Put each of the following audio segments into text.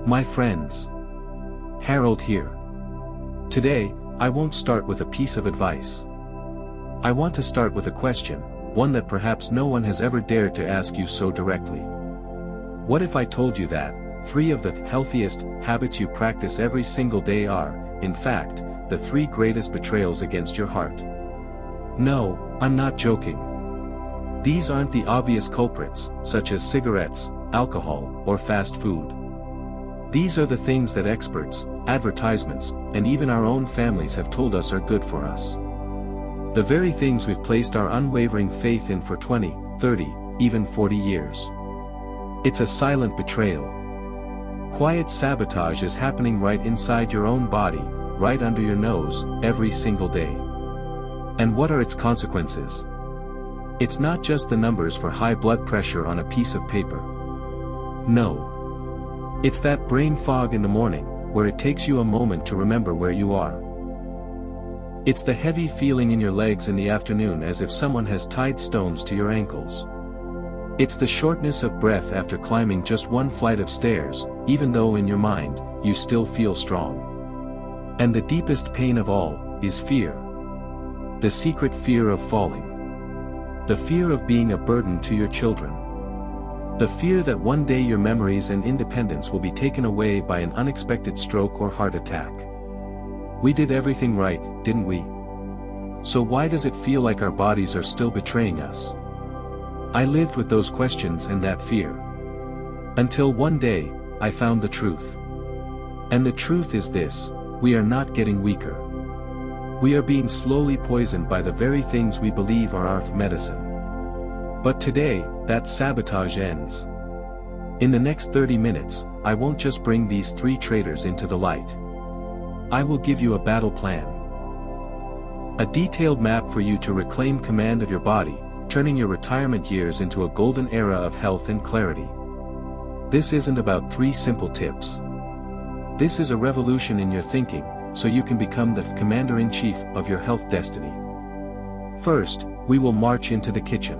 My friends. Harold here. Today, I won't start with a piece of advice. I want to start with a question, one that perhaps no one has ever dared to ask you so directly. What if I told you that, 3 of the healthiest habits you practice every single day are, in fact, the 3 greatest betrayals against your heart? No, I'm not joking. These aren't the obvious culprits, such as cigarettes, alcohol, or fast food. These are the things that experts, advertisements, and even our own families have told us are good for us. The very things we've placed our unwavering faith in for 20, 30, even 40 years. It's a silent betrayal. Quiet sabotage is happening right inside your own body, right under your nose, every single day. And what are its consequences? It's not just the numbers for high blood pressure on a piece of paper. No. It's that brain fog in the morning, where it takes you a moment to remember where you are. It's the heavy feeling in your legs in the afternoon as if someone has tied stones to your ankles. It's the shortness of breath after climbing just 1 flight of stairs, even though in your mind, you still feel strong. And the deepest pain of all, is fear. The secret fear of falling. The fear of being a burden to your children. The fear that one day your memories and independence will be taken away by an unexpected stroke or heart attack. We did everything right, didn't we? So why does it feel like our bodies are still betraying us? I lived with those questions and that fear. Until one day, I found the truth. And the truth is this: we are not getting weaker. We are being slowly poisoned by the very things we believe are our medicine. But today, that sabotage ends. In the next 30 minutes, I won't just bring these 3 traitors into the light. I will give you a battle plan. A detailed map for you to reclaim command of your body, turning your retirement years into a golden era of health and clarity. This isn't about 3 simple tips. This is a revolution in your thinking, so you can become the commander-in-chief of your health destiny. First, we will march into the kitchen.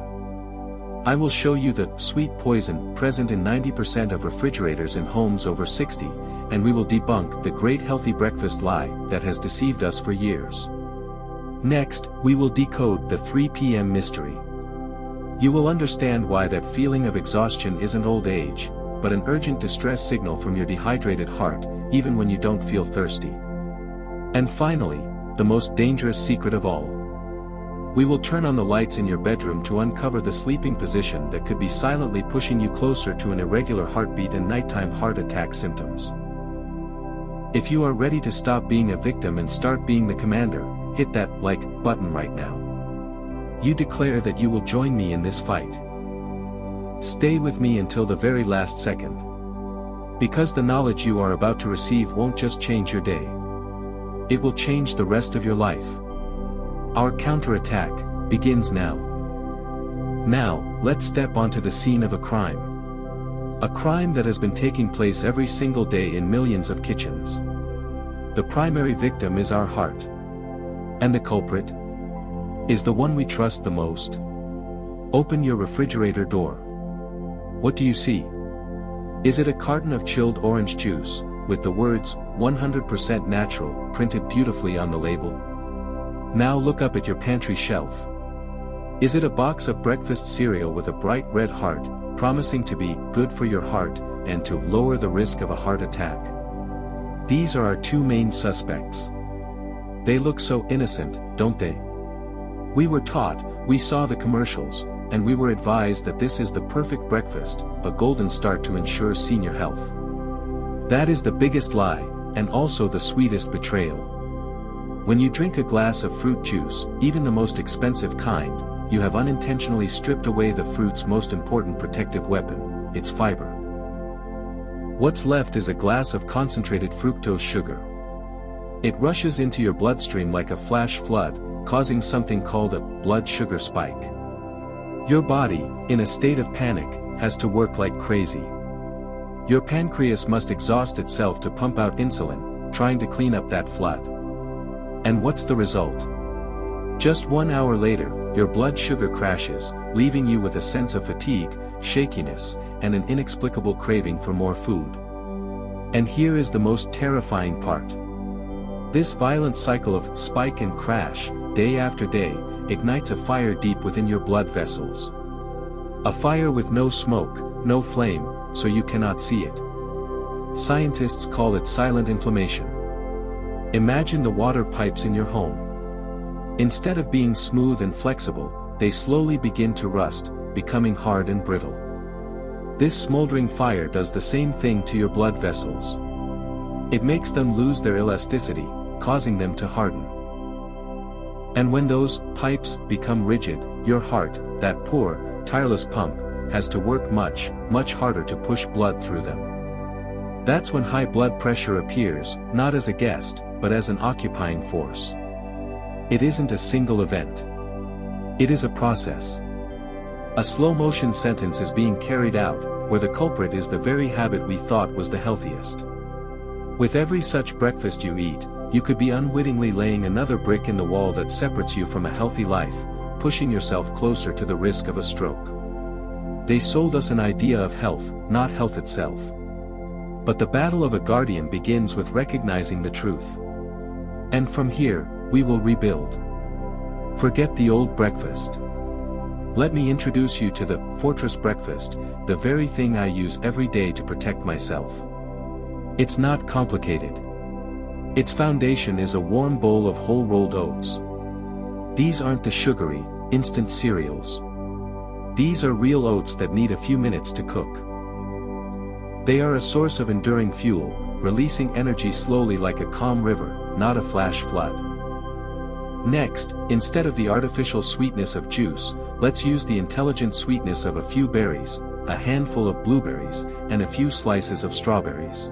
I will show you the sweet poison present in 90% of refrigerators in homes over 60, and we will debunk the great healthy breakfast lie that has deceived us for years. Next, we will decode the 3 p.m. mystery. You will understand why that feeling of exhaustion isn't old age, but an urgent distress signal from your dehydrated heart, even when you don't feel thirsty. And finally, the most dangerous secret of all. We will turn on the lights in your bedroom to uncover the sleeping position that could be silently pushing you closer to an irregular heartbeat and nighttime heart attack symptoms. If you are ready to stop being a victim and start being the commander, hit that like button right now. You declare that you will join me in this fight. Stay with me until the very last second. Because the knowledge you are about to receive won't just change your day. It will change the rest of your life. Our counterattack begins now. Now, let's step onto the scene of a crime. A crime that has been taking place every single day in millions of kitchens. The primary victim is our heart. And the culprit is the one we trust the most. Open your refrigerator door. What do you see? Is it a carton of chilled orange juice, with the words, 100% natural, printed beautifully on the label? Now look up at your pantry shelf. Is it a box of breakfast cereal with a bright red heart, promising to be good for your heart, and to lower the risk of a heart attack? These are our 2 main suspects. They look so innocent, don't they? We were taught, we saw the commercials, and we were advised that this is the perfect breakfast, a golden start to ensure senior health. That is the biggest lie, and also the sweetest betrayal. When you drink a glass of fruit juice, even the most expensive kind, you have unintentionally stripped away the fruit's most important protective weapon, its fiber. What's left is a glass of concentrated fructose sugar. It rushes into your bloodstream like a flash flood, causing something called a blood sugar spike. Your body, in a state of panic, has to work like crazy. Your pancreas must exhaust itself to pump out insulin, trying to clean up that flood. And what's the result? Just 1 hour later, your blood sugar crashes, leaving you with a sense of fatigue, shakiness, and an inexplicable craving for more food. And here is the most terrifying part. This violent cycle of spike and crash, day after day, ignites a fire deep within your blood vessels. A fire with no smoke, no flame, so you cannot see it. Scientists call it silent inflammation. Imagine the water pipes in your home. Instead of being smooth and flexible, they slowly begin to rust, becoming hard and brittle. This smoldering fire does the same thing to your blood vessels. It makes them lose their elasticity, causing them to harden. And when those pipes become rigid, your heart, that poor, tireless pump, has to work much, much harder to push blood through them. That's when high blood pressure appears, not as a guest, but as an occupying force. It isn't a single event. It is a process. A slow-motion sentence is being carried out, where the culprit is the very habit we thought was the healthiest. With every such breakfast you eat, you could be unwittingly laying another brick in the wall that separates you from a healthy life, pushing yourself closer to the risk of a stroke. They sold us an idea of health, not health itself. But the battle of a guardian begins with recognizing the truth. And from here, we will rebuild. Forget the old breakfast. Let me introduce you to the fortress breakfast, the very thing I use every day to protect myself. It's not complicated. Its foundation is a warm bowl of whole rolled oats. These aren't the sugary, instant cereals. These are real oats that need a few minutes to cook. They are a source of enduring fuel, releasing energy slowly like a calm river, not a flash flood. Next, instead of the artificial sweetness of juice, let's use the intelligent sweetness of a few berries, a handful of blueberries, and a few slices of strawberries.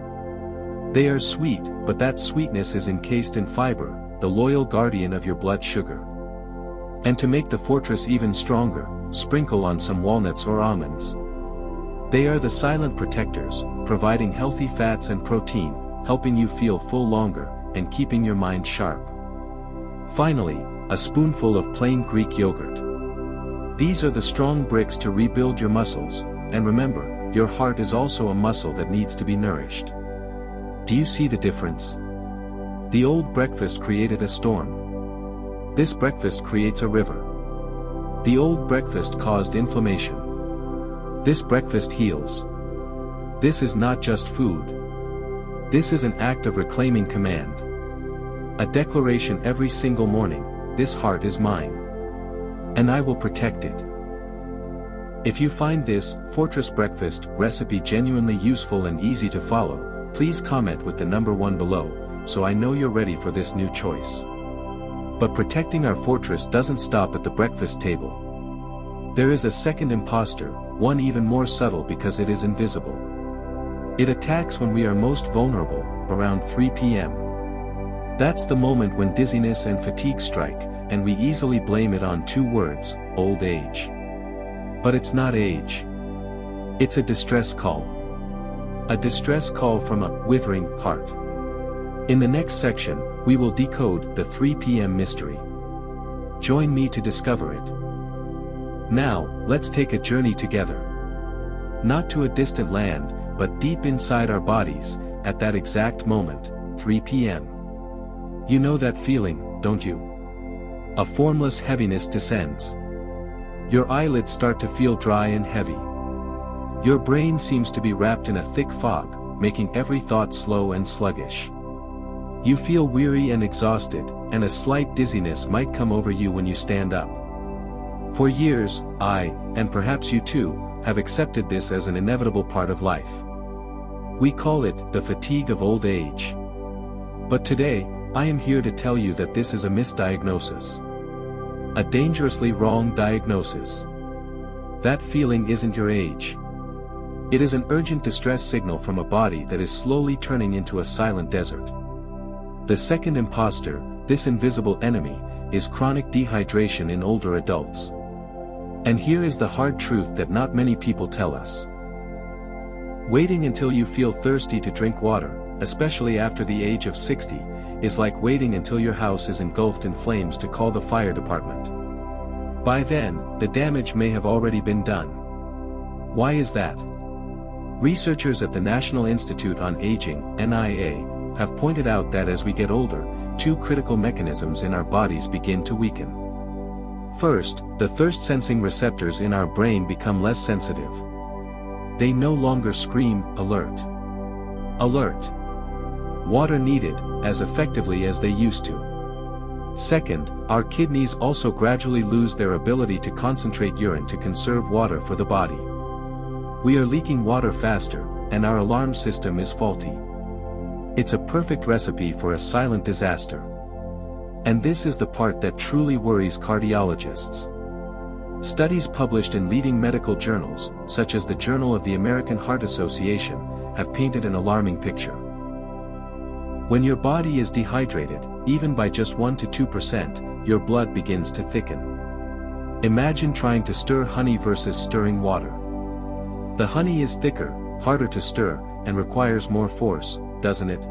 They are sweet, but that sweetness is encased in fiber, the loyal guardian of your blood sugar. And to make the fortress even stronger, sprinkle on some walnuts or almonds. They are the silent protectors, providing healthy fats and protein, helping you feel full longer, and keeping your mind sharp. Finally, a spoonful of plain Greek yogurt. These are the strong bricks to rebuild your muscles, and remember, your heart is also a muscle that needs to be nourished. Do you see the difference? The old breakfast created a storm. This breakfast creates a river. The old breakfast caused inflammation. This breakfast heals. This is not just food. This is an act of reclaiming command. A declaration every single morning, this heart is mine. And I will protect it. If you find this fortress breakfast recipe genuinely useful and easy to follow, please comment with the number 1 below, so I know you're ready for this new choice. But protecting our fortress doesn't stop at the breakfast table. There is a second imposter, one even more subtle because it is invisible. It attacks when we are most vulnerable, around 3 p.m. That's the moment when dizziness and fatigue strike, and we easily blame it on 2 words, old age. But it's not age. It's a distress call. A distress call from a withering heart. In the next section, we will decode the 3 p.m. mystery. Join me to discover it. Now, let's take a journey together. Not to a distant land, but deep inside our bodies, at that exact moment, 3 p.m. You know that feeling, don't you? A formless heaviness descends. Your eyelids start to feel dry and heavy. Your brain seems to be wrapped in a thick fog, making every thought slow and sluggish. You feel weary and exhausted, and a slight dizziness might come over you when you stand up. For years, I, and perhaps you too, have accepted this as an inevitable part of life. We call it the fatigue of old age. But today, I am here to tell you that this is a misdiagnosis. A dangerously wrong diagnosis. That feeling isn't your age. It is an urgent distress signal from a body that is slowly turning into a silent desert. The second imposter, this invisible enemy, is chronic dehydration in older adults. And here is the hard truth that not many people tell us. Waiting until you feel thirsty to drink water, especially after the age of 60, is like waiting until your house is engulfed in flames to call the fire department. By then, the damage may have already been done. Why is that? Researchers at the National Institute on Aging, NIA, have pointed out that as we get older, two critical mechanisms in our bodies begin to weaken. First, the thirst-sensing receptors in our brain become less sensitive. They no longer scream, "Alert! Alert! Water needed," as effectively as they used to. Second, our kidneys also gradually lose their ability to concentrate urine to conserve water for the body. We are leaking water faster, and our alarm system is faulty. It's a perfect recipe for a silent disaster. And this is the part that truly worries cardiologists. Studies published in leading medical journals, such as the Journal of the American Heart Association, have painted an alarming picture. When your body is dehydrated, even by just 1 to 2%, your blood begins to thicken. Imagine trying to stir honey versus stirring water. The honey is thicker, harder to stir, and requires more force, doesn't it?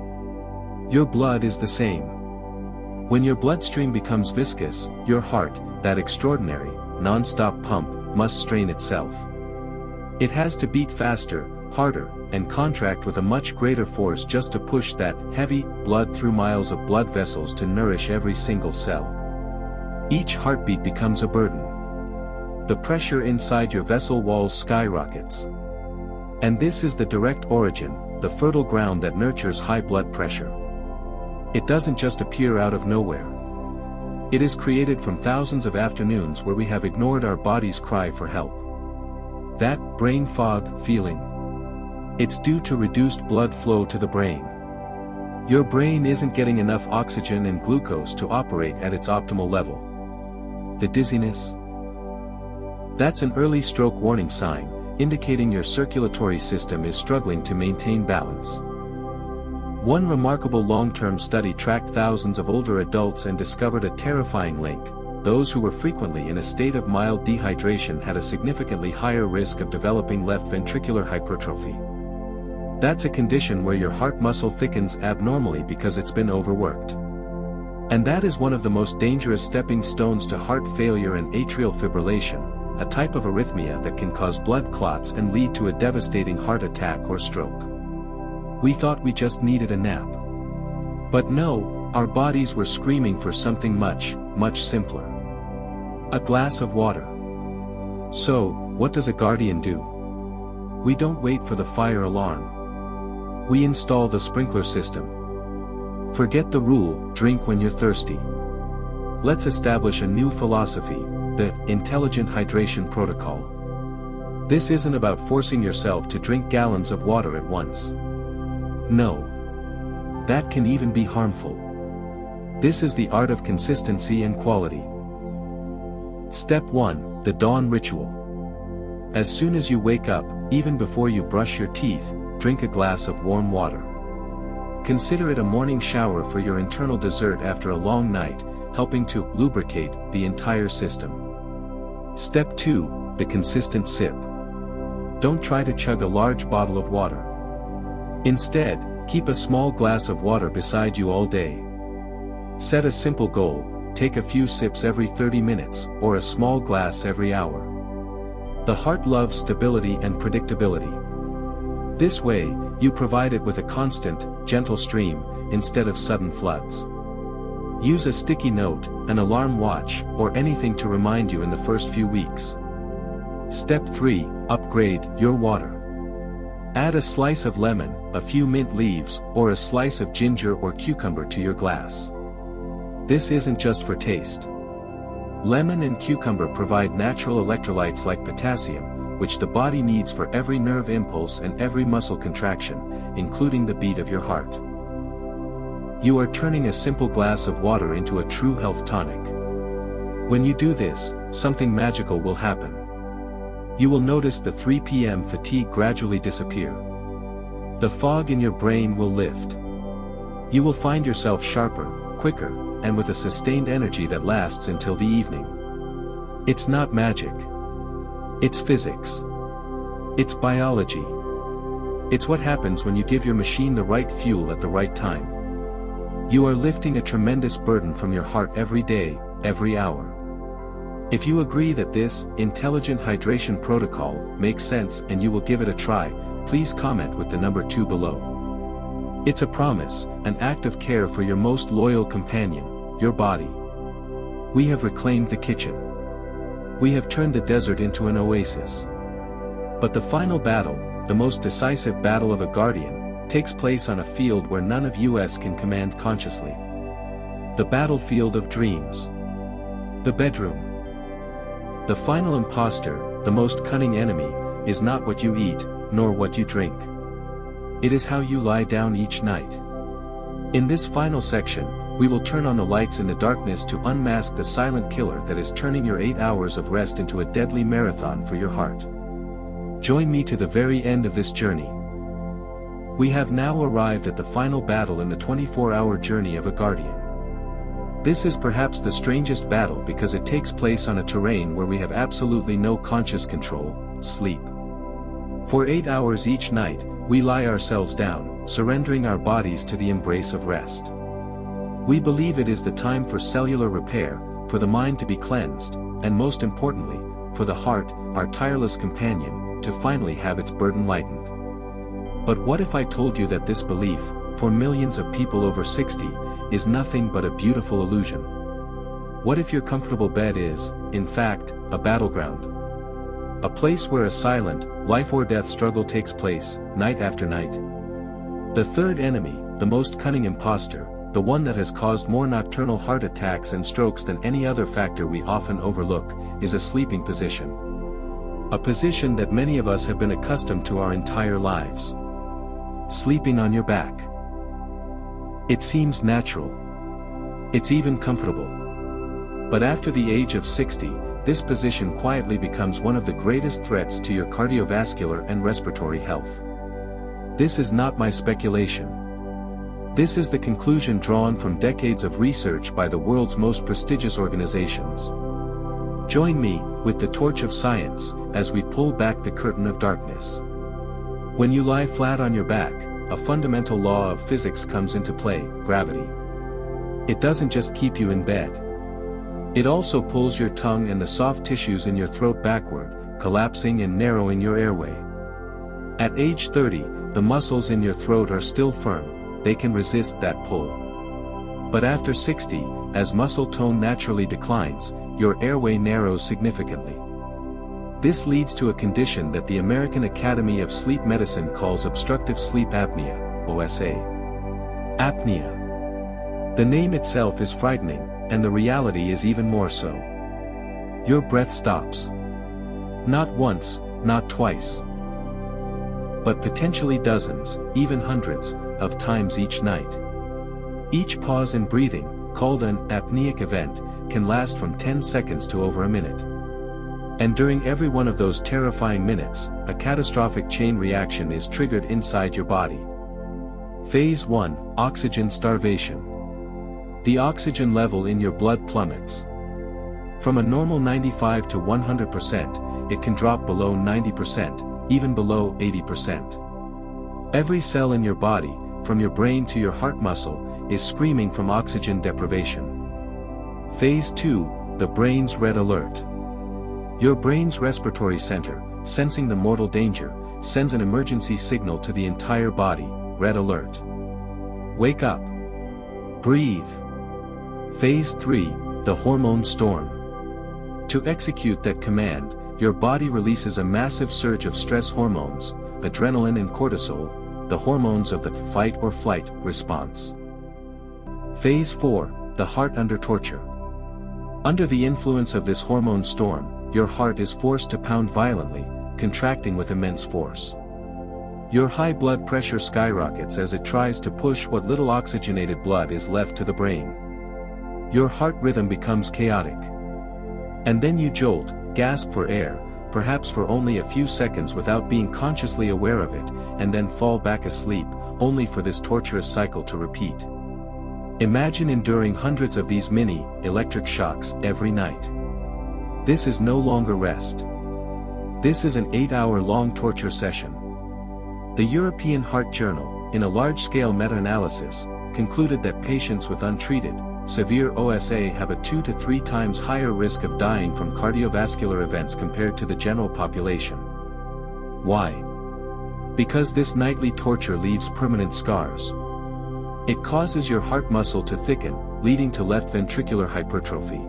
Your blood is the same. When your bloodstream becomes viscous, your heart, that extraordinary, non-stop pump, must strain itself. It has to beat faster, harder, and contract with a much greater force just to push that heavy blood through miles of blood vessels to nourish every single cell. Each heartbeat becomes a burden. The pressure inside your vessel walls skyrockets. And this is the direct origin, the fertile ground that nurtures high blood pressure. It doesn't just appear out of nowhere. It is created from thousands of afternoons where we have ignored our body's cry for help. That brain fog feeling. It's due to reduced blood flow to the brain. Your brain isn't getting enough oxygen and glucose to operate at its optimal level. The dizziness? That's an early stroke warning sign, indicating your circulatory system is struggling to maintain balance. One remarkable long-term study tracked thousands of older adults and discovered a terrifying link. Those who were frequently in a state of mild dehydration had a significantly higher risk of developing left ventricular hypertrophy. That's a condition where your heart muscle thickens abnormally because it's been overworked. And that is one of the most dangerous stepping stones to heart failure and atrial fibrillation, a type of arrhythmia that can cause blood clots and lead to a devastating heart attack or stroke. We thought we just needed a nap. But no, our bodies were screaming for something much, much simpler. A glass of water. So, what does a guardian do? We don't wait for the fire alarm. We install the sprinkler system. Forget the rule, drink when you're thirsty. Let's establish a new philosophy, the intelligent hydration protocol. This isn't about forcing yourself to drink gallons of water at once. No. That can even be harmful. This is the art of consistency and quality. Step 1, the dawn ritual. As soon as you wake up, even before you brush your teeth, drink a glass of warm water. Consider it a morning shower for your internal dessert after a long night, helping to lubricate the entire system. Step 2, the consistent sip. Don't try to chug a large bottle of water. Instead, keep a small glass of water beside you all day. Set a simple goal, take a few sips every 30 minutes, or a small glass every hour. The heart loves stability and predictability. This way, you provide it with a constant, gentle stream, instead of sudden floods. Use a sticky note, an alarm watch, or anything to remind you in the first few weeks. Step 3, upgrade your water. Add a slice of lemon, a few mint leaves, or a slice of ginger or cucumber to your glass. This isn't just for taste. Lemon and cucumber provide natural electrolytes like potassium, which the body needs for every nerve impulse and every muscle contraction, including the beat of your heart. You are turning a simple glass of water into a true health tonic. When you do this, something magical will happen. You will notice the 3 p.m. fatigue gradually disappear. The fog in your brain will lift. You will find yourself sharper, quicker, and with a sustained energy that lasts until the evening. It's not magic. It's physics. It's biology. It's what happens when you give your machine the right fuel at the right time. You are lifting a tremendous burden from your heart every day, every hour. If you agree that this intelligent hydration protocol makes sense and you will give it a try, please comment with the number 2 below. It's a promise, an act of care for your most loyal companion, your body. We have reclaimed the kitchen. We have turned the desert into an oasis. But the final battle, the most decisive battle of a guardian, takes place on a field where none of us can command consciously. The battlefield of dreams. The bedroom. The final imposter, the most cunning enemy, is not what you eat, nor what you drink. It is how you lie down each night. In this final section, we will turn on the lights in the darkness to unmask the silent killer that is turning your 8 hours of rest into a deadly marathon for your heart. Join me to the very end of this journey. We have now arrived at the final battle in the 24-hour journey of a guardian. This is perhaps the strangest battle because it takes place on a terrain where we have absolutely no conscious control, sleep. For 8 hours each night, we lie ourselves down, surrendering our bodies to the embrace of rest. We believe it is the time for cellular repair, for the mind to be cleansed, and most importantly, for the heart, our tireless companion, to finally have its burden lightened. But what if I told you that this belief, for millions of people over 60, is nothing but a beautiful illusion? What if your comfortable bed is, in fact, a battleground? A place where a silent, life-or-death struggle takes place, night after night. The third enemy, the most cunning imposter, the one that has caused more nocturnal heart attacks and strokes than any other factor we often overlook, is a sleeping position. A position that many of us have been accustomed to our entire lives. Sleeping on your back. It seems natural. It's even comfortable. But after the age of 60, this position quietly becomes one of the greatest threats to your cardiovascular and respiratory health. This is not my speculation. This is the conclusion drawn from decades of research by the world's most prestigious organizations. Join me, with the torch of science, as we pull back the curtain of darkness. When you lie flat on your back, a fundamental law of physics comes into play, gravity. It doesn't just keep you in bed. It also pulls your tongue and the soft tissues in your throat backward, collapsing and narrowing your airway. At age 30, the muscles in your throat are still firm, they can resist that pull. But after 60, as muscle tone naturally declines, your airway narrows significantly. This leads to a condition that the American Academy of Sleep Medicine calls obstructive sleep apnea, OSA. Apnea. The name itself is frightening, and the reality is even more so. Your breath stops. Not once, not twice, but potentially dozens, even hundreds, of times each night. Each pause in breathing, called an apneic event, can last from 10 seconds to over a minute. And during every one of those terrifying minutes, a catastrophic chain reaction is triggered inside your body. Phase 1, Oxygen starvation. The oxygen level in your blood plummets. From a normal 95 to 100%, it can drop below 90%, even below 80%. Every cell in your body, from your brain to your heart muscle, is screaming from oxygen deprivation. Phase 2, the brain's red alert. Your brain's respiratory center, sensing the mortal danger, sends an emergency signal to the entire body, red alert. Wake up. Breathe. Phase 3, the hormone storm. To execute that command, your body releases a massive surge of stress hormones, adrenaline and cortisol, the hormones of the fight or flight response. Phase 4, the heart under torture. Under the influence of this hormone storm, your heart is forced to pound violently, contracting with immense force. Your high blood pressure skyrockets as it tries to push what little oxygenated blood is left to the brain. Your heart rhythm becomes chaotic. And then you jolt, gasp for air, perhaps for only a few seconds without being consciously aware of it, and then fall back asleep, only for this torturous cycle to repeat. Imagine enduring hundreds of these mini, electric shocks every night. This is no longer rest. This is an 8-hour-long torture session. The European Heart Journal, in a large-scale meta-analysis, concluded that patients with untreated, severe OSA have a 2 to 3 times higher risk of dying from cardiovascular events compared to the general population. Why? Because this nightly torture leaves permanent scars. It causes your heart muscle to thicken, leading to left ventricular hypertrophy.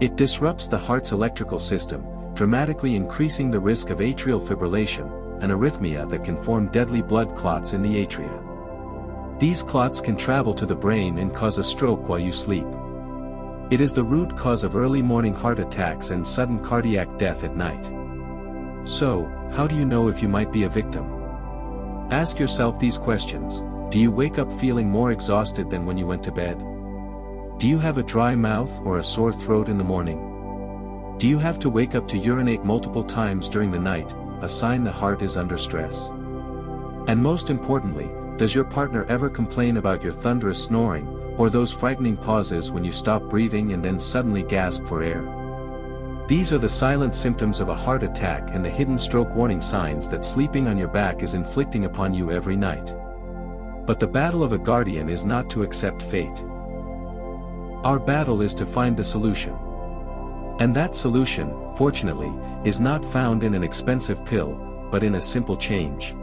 It disrupts the heart's electrical system, dramatically increasing the risk of atrial fibrillation, an arrhythmia that can form deadly blood clots in the atria. These clots can travel to the brain and cause a stroke while you sleep. It is the root cause of early morning heart attacks and sudden cardiac death at night. So, how do you know if you might be a victim? Ask yourself these questions. Do you wake up feeling more exhausted than when you went to bed? Do you have a dry mouth or a sore throat in the morning? Do you have to wake up to urinate multiple times during the night, a sign the heart is under stress? And most importantly, does your partner ever complain about your thunderous snoring, or those frightening pauses when you stop breathing and then suddenly gasp for air? These are the silent symptoms of a heart attack and the hidden stroke warning signs that sleeping on your back is inflicting upon you every night. But the battle of a guardian is not to accept fate. Our battle is to find the solution. And that solution, fortunately, is not found in an expensive pill, but in a simple change.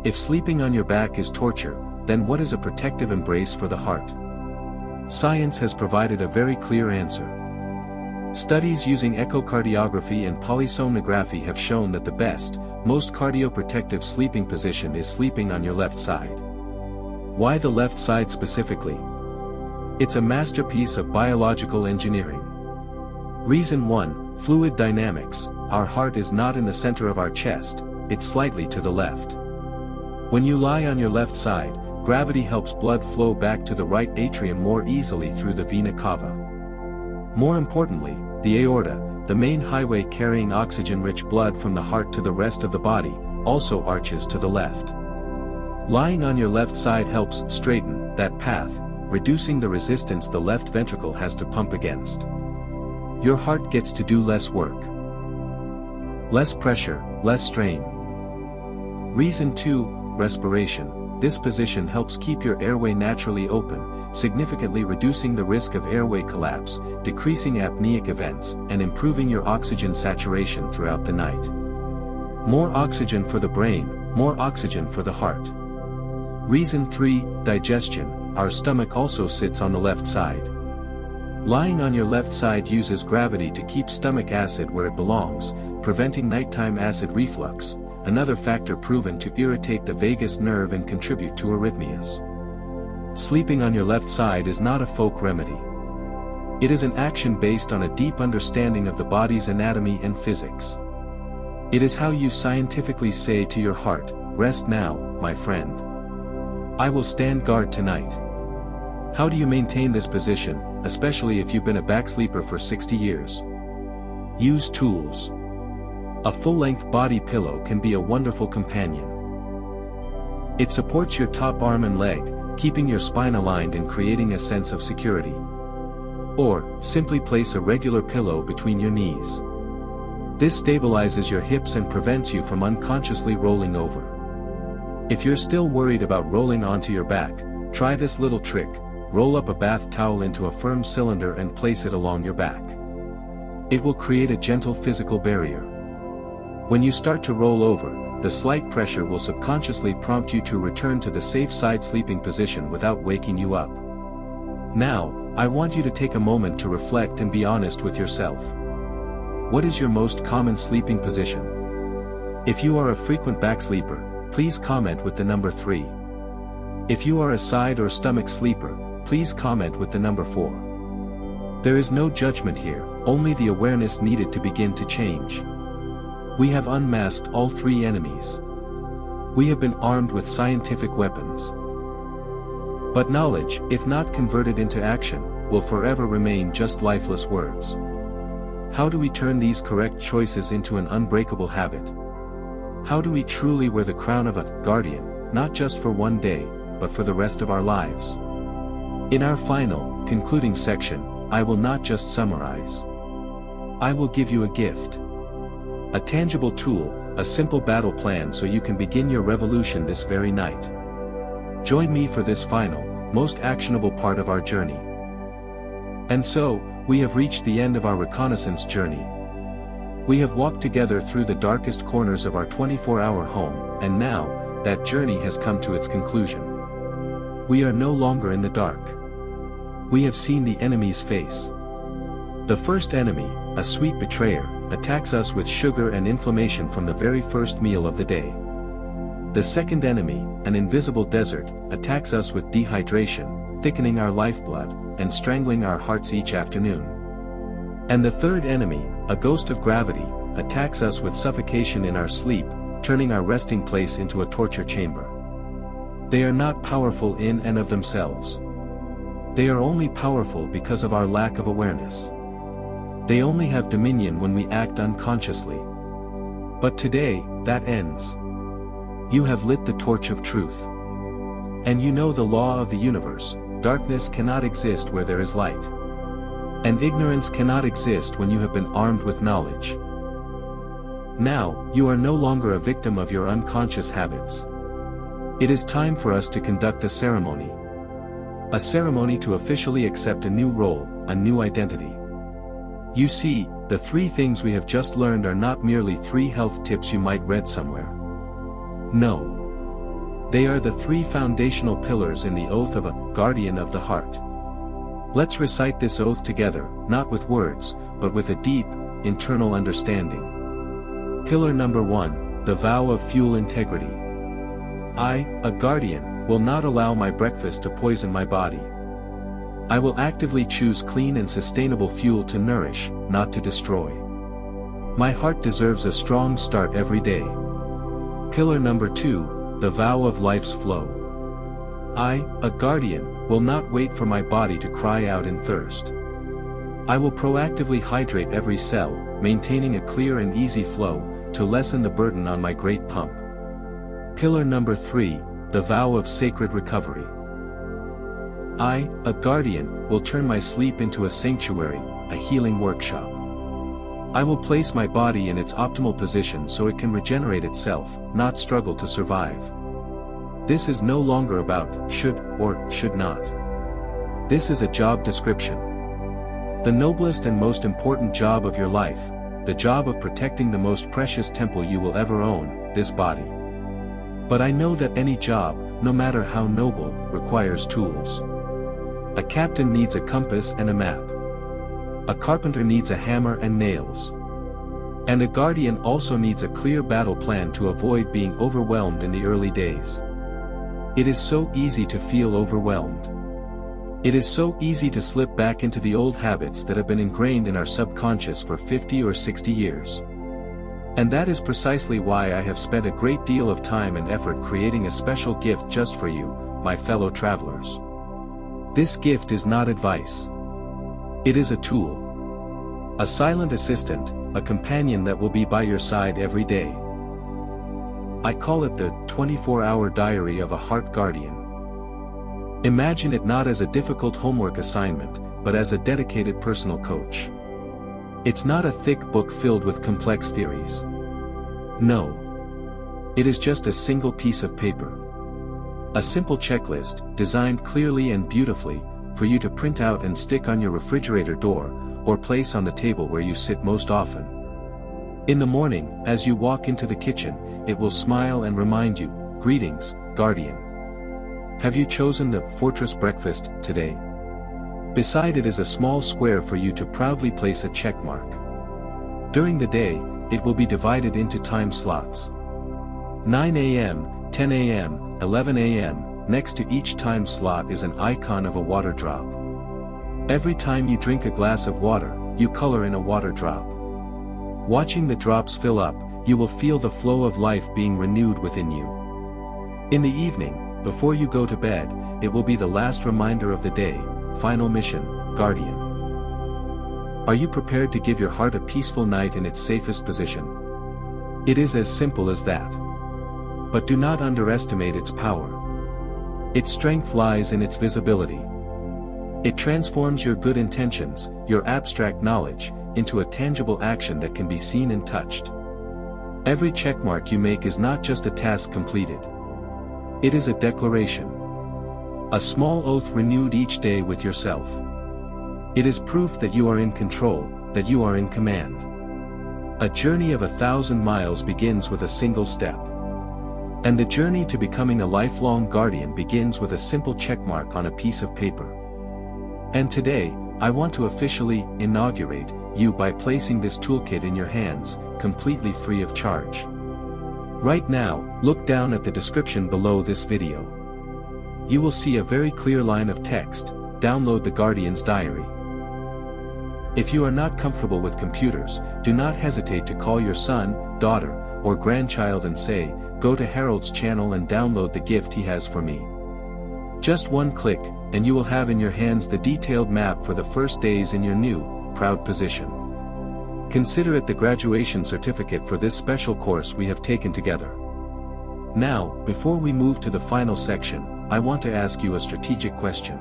If sleeping on your back is torture, then what is a protective embrace for the heart? Science has provided a very clear answer. Studies using echocardiography and polysomnography have shown that the best, most cardioprotective sleeping position is sleeping on your left side. Why the left side specifically? It's a masterpiece of biological engineering. Reason 1, fluid dynamics. Our heart is not in the center of our chest, it's slightly to the left. When you lie on your left side, gravity helps blood flow back to the right atrium more easily through the vena cava. More importantly, the aorta, the main highway carrying oxygen-rich blood from the heart to the rest of the body, also arches to the left. Lying on your left side helps straighten that path, reducing the resistance the left ventricle has to pump against. Your heart gets to do less work. Less pressure, less strain. Reason 2, respiration. This position helps keep your airway naturally open, significantly reducing the risk of airway collapse, decreasing apneic events, and improving your oxygen saturation throughout the night. More oxygen for the brain, more oxygen for the heart. Reason 3, digestion. Our stomach also sits on the left side. Lying on your left side uses gravity to keep stomach acid where it belongs, preventing nighttime acid reflux, another factor proven to irritate the vagus nerve and contribute to arrhythmias. Sleeping on your left side is not a folk remedy. It is an action based on a deep understanding of the body's anatomy and physics. It is how you scientifically say to your heart, "Rest now, my friend. I will stand guard tonight." How do you maintain this position, especially if you've been a back sleeper for 60 years? Use tools. A full-length body pillow can be a wonderful companion. It supports your top arm and leg, keeping your spine aligned and creating a sense of security. Or, simply place a regular pillow between your knees. This stabilizes your hips and prevents you from unconsciously rolling over. If you're still worried about rolling onto your back, try this little trick. Roll up a bath towel into a firm cylinder and place it along your back. It will create a gentle physical barrier. When you start to roll over, the slight pressure will subconsciously prompt you to return to the safe side sleeping position without waking you up. Now, I want you to take a moment to reflect and be honest with yourself. What is your most common sleeping position? If you are a frequent back sleeper, please comment with the number 3. If you are a side or stomach sleeper, please comment with the number 4. There is no judgment here, only the awareness needed to begin to change. We have unmasked all 3 enemies. We have been armed with scientific weapons. But knowledge, if not converted into action, will forever remain just lifeless words. How do we turn these correct choices into an unbreakable habit? How do we truly wear the crown of a guardian, not just for one day, but for the rest of our lives? In our final, concluding section, I will not just summarize. I will give you a gift. A tangible tool, a simple battle plan so you can begin your revolution this very night. Join me for this final, most actionable part of our journey. And so, we have reached the end of our reconnaissance journey. We have walked together through the darkest corners of our 24-hour home, and now, that journey has come to its conclusion. We are no longer in the dark. We have seen the enemy's face. The first enemy, a sweet betrayer, attacks us with sugar and inflammation from the very first meal of the day. The second enemy, an invisible desert, attacks us with dehydration, thickening our lifeblood, and strangling our hearts each afternoon. And the third enemy, a ghost of gravity, attacks us with suffocation in our sleep, turning our resting place into a torture chamber. They are not powerful in and of themselves. They are only powerful because of our lack of awareness. They only have dominion when we act unconsciously. But today, that ends. You have lit the torch of truth. And you know the law of the universe: darkness cannot exist where there is light. And ignorance cannot exist when you have been armed with knowledge. Now, you are no longer a victim of your unconscious habits. It is time for us to conduct a ceremony. A ceremony to officially accept a new role, a new identity. You see, the 3 things we have just learned are not merely 3 health tips you might read somewhere. No. They are the 3 foundational pillars in the oath of a guardian of the heart. Let's recite this oath together, not with words, but with a deep, internal understanding. Pillar number 1, the vow of fuel integrity. I, a guardian, will not allow my breakfast to poison my body. I will actively choose clean and sustainable fuel to nourish, not to destroy. My heart deserves a strong start every day. Pillar number 2, the vow of life's flow. I, a guardian, will not wait for my body to cry out in thirst. I will proactively hydrate every cell, maintaining a clear and easy flow, to lessen the burden on my great pump. Pillar number 3, the vow of sacred recovery. I, a guardian, will turn my sleep into a sanctuary, a healing workshop. I will place my body in its optimal position so it can regenerate itself, not struggle to survive. This is no longer about should or should not. This is a job description. The noblest and most important job of your life, the job of protecting the most precious temple you will ever own, this body. But I know that any job, no matter how noble, requires tools. A captain needs a compass and a map. A carpenter needs a hammer and nails. And a guardian also needs a clear battle plan to avoid being overwhelmed in the early days. It is so easy to feel overwhelmed. It is so easy to slip back into the old habits that have been ingrained in our subconscious for 50 or 60 years. And that is precisely why I have spent a great deal of time and effort creating a special gift just for you, my fellow travelers. This gift is not advice. It is a tool. A silent assistant, a companion that will be by your side every day. I call it the 24-hour diary of a heart guardian. Imagine it not as a difficult homework assignment, but as a dedicated personal coach. It's not a thick book filled with complex theories. No. It is just a single piece of paper. A simple checklist, designed clearly and beautifully, for you to print out and stick on your refrigerator door, or place on the table where you sit most often. In the morning, as you walk into the kitchen, it will smile and remind you, "Greetings, guardian. Have you chosen the fortress breakfast today?" Beside it is a small square for you to proudly place a check mark. During the day, it will be divided into time slots. 9 a.m., 10 a.m., 11 a.m., next to each time slot is an icon of a water drop. Every time you drink a glass of water, you color in a water drop. Watching the drops fill up, you will feel the flow of life being renewed within you. In the evening, before you go to bed, it will be the last reminder of the day, final mission, guardian. Are you prepared to give your heart a peaceful night in its safest position? It is as simple as that. But do not underestimate its power. Its strength lies in its visibility. It transforms your good intentions, your abstract knowledge, into a tangible action that can be seen and touched. Every checkmark you make is not just a task completed. It is a declaration. A small oath renewed each day with yourself. It is proof that you are in control, that you are in command. A journey of 1,000 miles begins with a single step. And the journey to becoming a lifelong guardian begins with a simple checkmark on a piece of paper. And today, I want to officially inaugurate you by placing this toolkit in your hands, completely free of charge. Right now, look down at the description below this video. You will see a very clear line of text: download the Guardian's Diary. If you are not comfortable with computers, do not hesitate to call your son, daughter, or grandchild and say, "Go to Harold's channel and download the gift he has for me." Just one click, and you will have in your hands the detailed map for the first days in your new, proud position. Consider it the graduation certificate for this special course we have taken together. Now, before we move to the final section, I want to ask you a strategic question.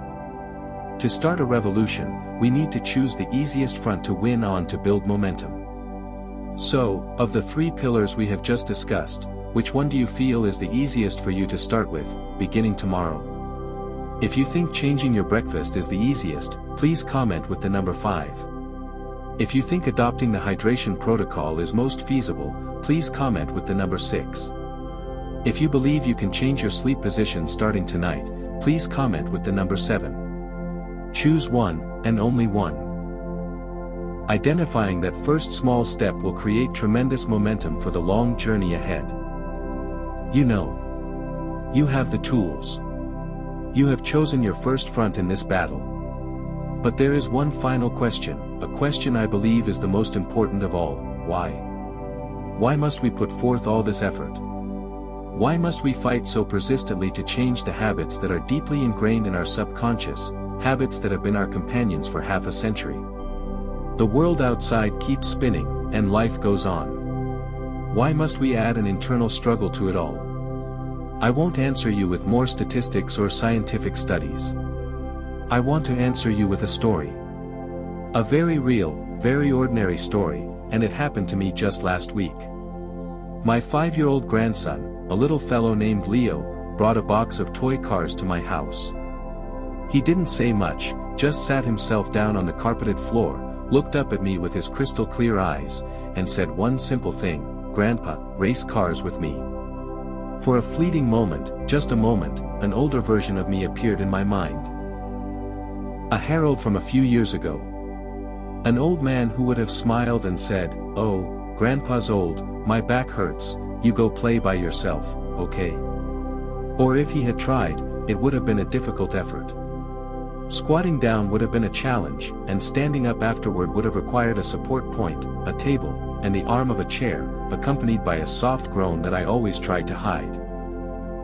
To start a revolution, we need to choose the easiest front to win on to build momentum. So, of the 3 pillars we have just discussed, which one do you feel is the easiest for you to start with, beginning tomorrow? If you think changing your breakfast is the easiest, please comment with the number 5. If you think adopting the hydration protocol is most feasible, please comment with the number 6. If you believe you can change your sleep position starting tonight, please comment with the number 7. Choose one, and only one. Identifying that first small step will create tremendous momentum for the long journey ahead. You know. You have the tools. You have chosen your first front in this battle. But there is one final question, a question I believe is the most important of all: why? Why must we put forth all this effort? Why must we fight so persistently to change the habits that are deeply ingrained in our subconscious, habits that have been our companions for half a century? The world outside keeps spinning, and life goes on. Why must we add an internal struggle to it all? I won't answer you with more statistics or scientific studies. I want to answer you with a story. A very real, very ordinary story, and it happened to me just last week. My 5-year-old grandson, a little fellow named Leo, brought a box of toy cars to my house. He didn't say much, just sat himself down on the carpeted floor, looked up at me with his crystal clear eyes, and said one simple thing: "Grandpa, race cars with me." For a fleeting moment, just a moment, an older version of me appeared in my mind. A Harold from a few years ago. An old man who would have smiled and said, "Oh, Grandpa's old, my back hurts, you go play by yourself, okay?" Or if he had tried, it would have been a difficult effort. Squatting down would have been a challenge, and standing up afterward would have required a support point, a table, and the arm of a chair, accompanied by a soft groan that I always tried to hide.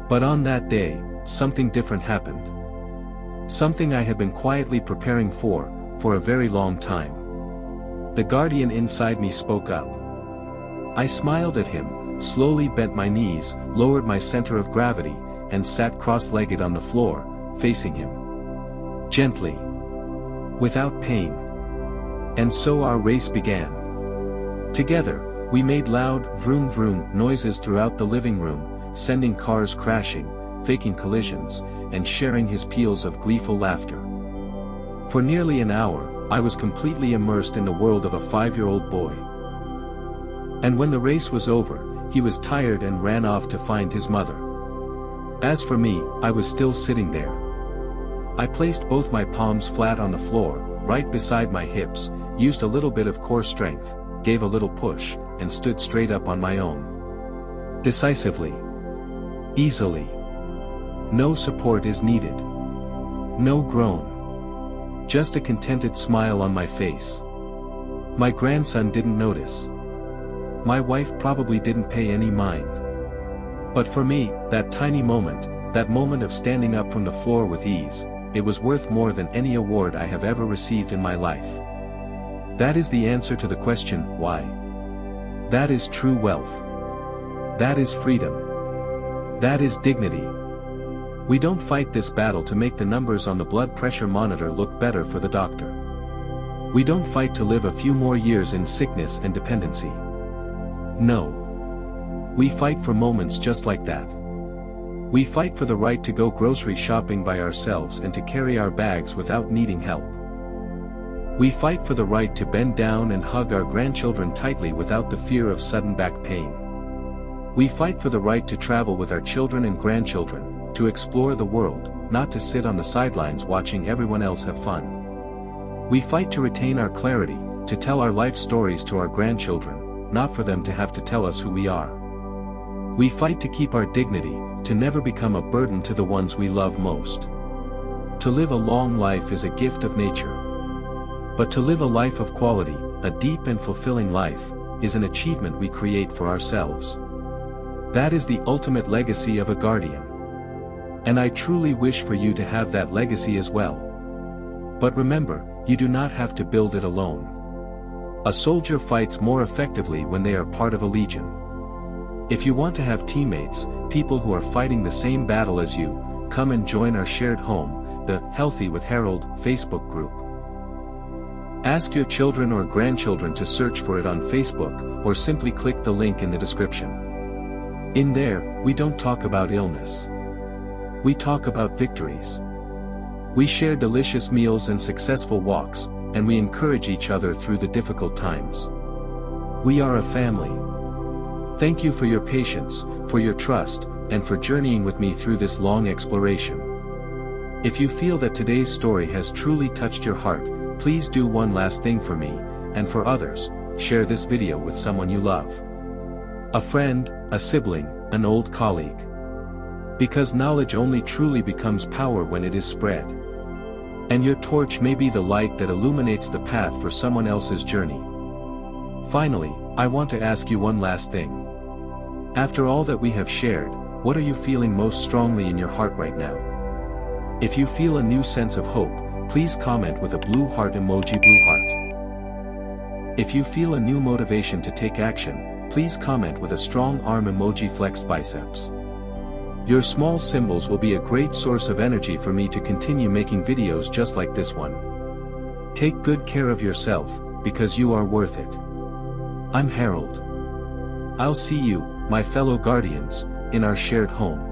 But on that day, something different happened. Something I had been quietly preparing for a very long time. The guardian inside me spoke up. I smiled at him, slowly bent my knees, lowered my center of gravity, and sat cross-legged on the floor, facing him. Gently. Without pain. And so our race began. Together, we made loud, vroom vroom noises throughout the living room, sending cars crashing, faking collisions, and sharing his peals of gleeful laughter. For nearly an hour, I was completely immersed in the world of a 5-year-old boy. And when the race was over, he was tired and ran off to find his mother. As for me, I was still sitting there. I placed both my palms flat on the floor, right beside my hips, used a little bit of core strength, gave a little push, and stood straight up on my own. Decisively. Easily. No support is needed. No groan. Just a contented smile on my face. My grandson didn't notice. My wife probably didn't pay any mind. But for me, that tiny moment, that moment of standing up from the floor with ease, it was worth more than any award I have ever received in my life. That is the answer to the question, why? That is true wealth. That is freedom. That is dignity. We don't fight this battle to make the numbers on the blood pressure monitor look better for the doctor. We don't fight to live a few more years in sickness and dependency. No. We fight for moments just like that. We fight for the right to go grocery shopping by ourselves and to carry our bags without needing help. We fight for the right to bend down and hug our grandchildren tightly without the fear of sudden back pain. We fight for the right to travel with our children and grandchildren, to explore the world, not to sit on the sidelines watching everyone else have fun. We fight to retain our clarity, to tell our life stories to our grandchildren, not for them to have to tell us who we are. We fight to keep our dignity, to never become a burden to the ones we love most. To live a long life is a gift of nature. But to live a life of quality, a deep and fulfilling life, is an achievement we create for ourselves. That is the ultimate legacy of a guardian. And I truly wish for you to have that legacy as well. But remember, you do not have to build it alone. A soldier fights more effectively when they are part of a legion. If you want to have teammates, people who are fighting the same battle as you, come and join our shared home, the Healthy with Harold Facebook group. Ask your children or grandchildren to search for it on Facebook, or simply click the link in the description. In there, we don't talk about illness. We talk about victories. We share delicious meals and successful walks, and we encourage each other through the difficult times. We are a family. Thank you for your patience, for your trust, and for journeying with me through this long exploration. If you feel that today's story has truly touched your heart, please do one last thing for me, and for others, share this video with someone you love. A friend, a sibling, an old colleague. Because knowledge only truly becomes power when it is spread. And your torch may be the light that illuminates the path for someone else's journey. Finally, I want to ask you one last thing. After all that we have shared, what are you feeling most strongly in your heart right now? If you feel a new sense of hope, please comment with a blue heart emoji, blue heart. If you feel a new motivation to take action, please comment with a strong arm emoji, flexed biceps. Your small symbols will be a great source of energy for me to continue making videos just like this one. Take good care of yourself, because you are worth it. I'm Harold. I'll see you, my fellow guardians, in our shared home.